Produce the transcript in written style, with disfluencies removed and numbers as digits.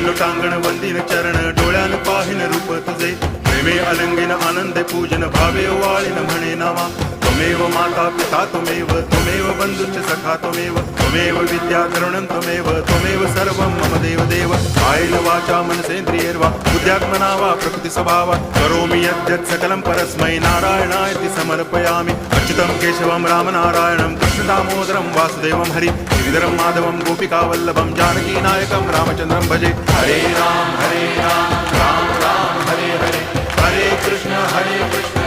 लोटांगण वंदिन चरण डोळ्यान पाहिन रूप तुझे प्रेमे अलंगिन आनंद पूजन भावे वाळीन म्हणे नामा त्वमेव माता पिता त्वमेव बंधुश्च सखा त्वमेव विद्या द्रवणं त्वमेव सर्वं मम देव कायेन वाचा मनसेन्द्रियैर्वा बुद्ध्यात्मना वा प्रकृति स्वभावात् करोमि यद्यत् सकलं परस्मै नारायणायति समर्पयामि अच्युतं केशवं रामनारायणं कृष्णदामोदरं वासुदेवं हरि गिरिधरं माधवं गोपिकावल्लभं जानकीनायकं रामचन्द्रं भजे हरे राम राम राम हरे हरे हरे कृष्ण